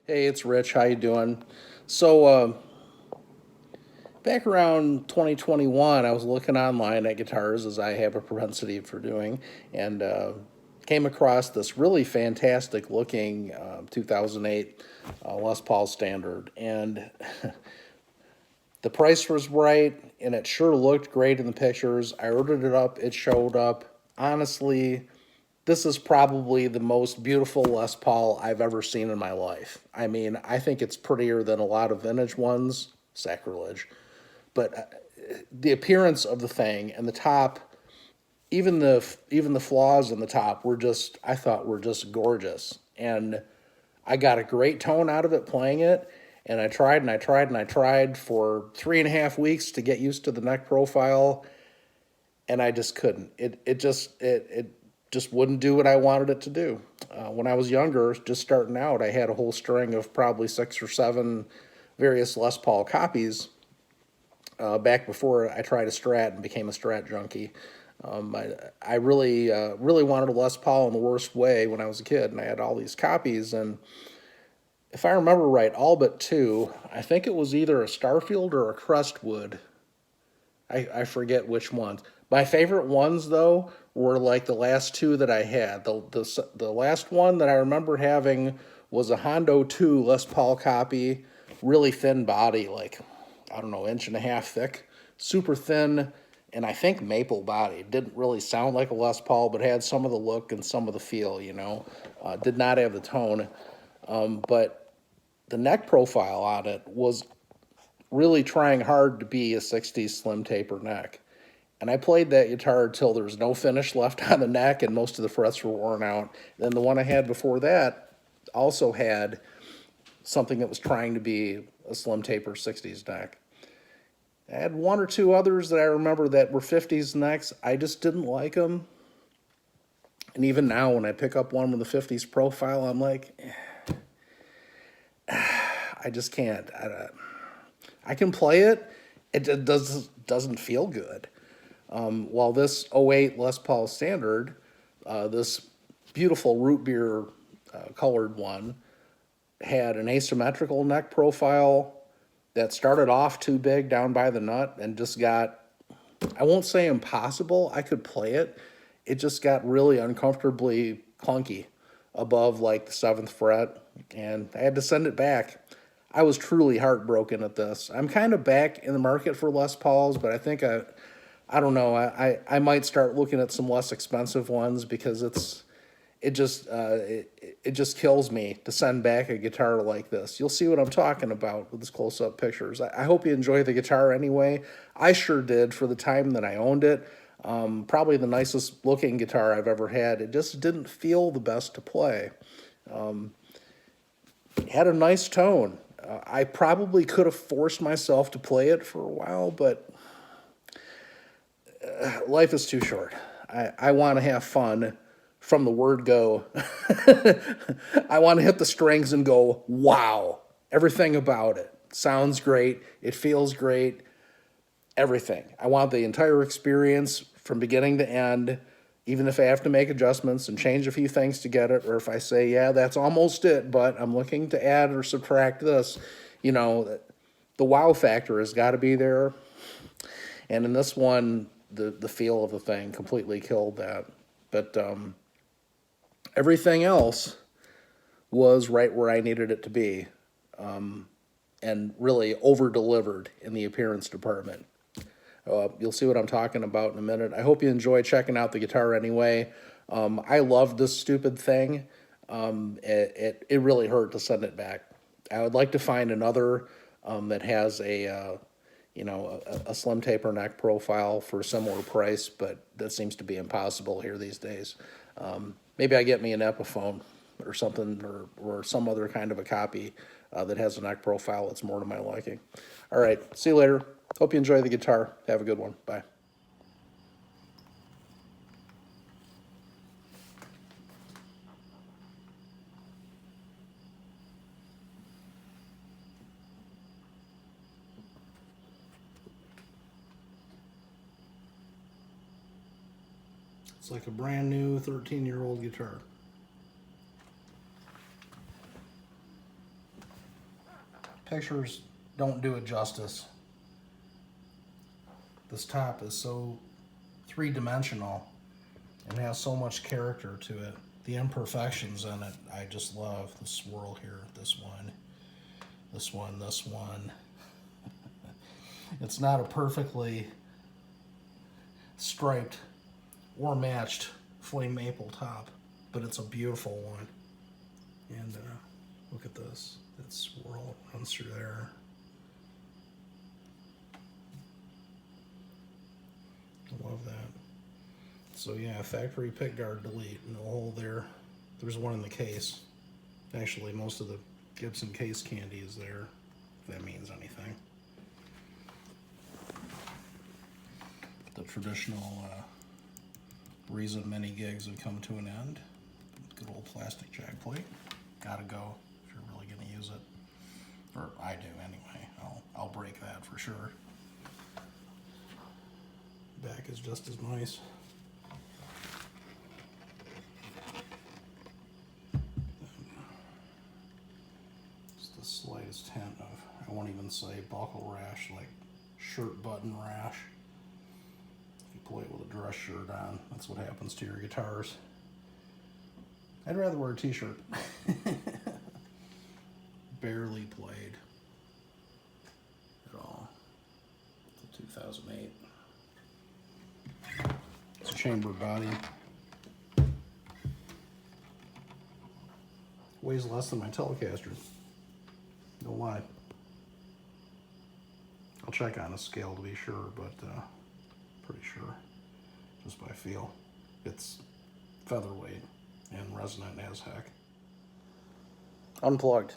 Hey, it's Rich. How you doing? So, back around 2021, I was looking online at guitars, as I have a propensity for doing, and came across this really fantastic looking 2008 Les Paul Standard. And the price was right, and it sure looked great in the pictures. I ordered it up, it showed up. Honestly, this is probably the most beautiful Les Paul I've ever seen in my life. I mean, I think it's prettier than a lot of vintage ones. Sacrilege. But the appearance of the thing and the top, even the flaws in the top were just, I thought, were just gorgeous. And I got a great tone out of it playing it. And I tried and I tried and I tried for 3.5 weeks to get used to the neck profile, and I just couldn't. It just wouldn't do what I wanted it to do. When I was younger, just starting out, I had a whole string of probably 6 or 7 various Les Paul copies. Back before I tried a Strat and became a Strat junkie. I really wanted a Les Paul in the worst way when I was a kid, and I had all these copies. And if I remember right, all but two, I think it was either a Starfield or a Crestwood. I forget which ones. My favorite ones though were like the last two that I had. The last one that I remember having was a Hondo 2 Les Paul copy, really thin body, like I don't know, inch and a half thick, super thin, and I think maple body. Didn't really sound like a Les Paul, but had some of the look and some of the feel. Did not have the tone, but the neck profile on it was really trying hard to be a 60s slim taper neck. And I played that guitar till there was no finish left on the neck and most of the frets were worn out. Then the one I had before that also had something that was trying to be a slim taper 60s neck. I had one or two others that I remember that were 50s necks. I just didn't like them. And even now, when I pick up one with a 50s profile, I'm like, I just can't. I can play it. Doesn't feel good. While this '08 Les Paul Standard, this beautiful root beer colored one, had an asymmetrical neck profile that started off too big down by the nut and just got, I won't say impossible, I could play it. It just got really uncomfortably clunky above like the 7th fret, and I had to send it back. I was truly heartbroken at this. I'm kind of back in the market for Les Pauls, but I don't know. I might start looking at some less expensive ones because it just kills me to send back a guitar like this. You'll see what I'm talking about with these close-up pictures. I hope you enjoy the guitar anyway. I sure did for the time that I owned it. Probably the nicest looking guitar I've ever had. It just didn't feel the best to play. It had a nice tone. I probably could have forced myself to play it for a while, but life is too short. I want to have fun from the word go. I want to hit the strings and go, wow, everything about it. Sounds great. It feels great. Everything. I want the entire experience from beginning to end, even if I have to make adjustments and change a few things to get it, or if I say, yeah, that's almost it, but I'm looking to add or subtract this, you know, the wow factor has got to be there. And in this one, the feel of the thing completely killed that. But everything else was right where I needed it to be, and really over delivered in the appearance department. You'll see what I'm talking about in a minute. I hope you enjoy checking out the guitar anyway. I love this stupid thing. It really hurt to send it back. I would like to find another that has a slim taper neck profile for a similar price, but that seems to be impossible here these days. Maybe I get me an Epiphone or something, or some other kind of a copy that has a neck profile that's more to my liking. All right, see you later. Hope you enjoy the guitar. Have a good one. Bye. It's like a brand new 13-year-old guitar. pictures don't do it justice. This top is so three-dimensional and has so much character to it. The imperfections in it, I just love. The swirl here, this one, this one, this one. It's not a perfectly striped or matched flame maple top, but it's a beautiful one. And look at this. That swirl runs through there. I love that. So yeah, factory pick guard delete, no hole there. There's one in the case. Actually, most of the Gibson case candy is there, if that means anything. The traditional Reza mini gigs have come to an end. Good old plastic jack plate. Gotta go if you're really gonna use it. Or I do anyway. I'll break that for sure. Back is just as nice. Just the slightest hint of, I won't even say buckle rash, like shirt button rash. If you play it with a dress shirt on, that's what happens to your guitars. I'd rather wear a t-shirt. Barely played at all. Till 2008. It's a chambered body. Weighs less than my Telecaster. No lie. I'll check on a scale to be sure, but pretty sure, just by feel. It's featherweight and resonant as heck. Unplugged,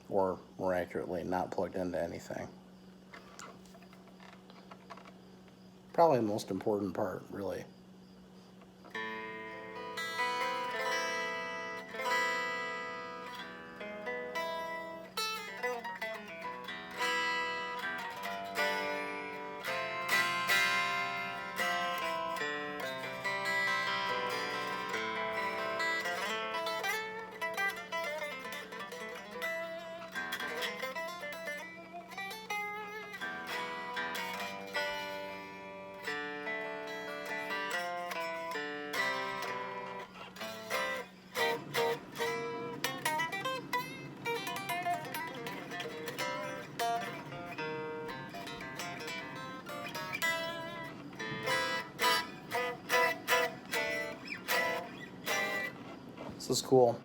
or more accurately, not plugged into anything. Probably the most important part, really. This is cool.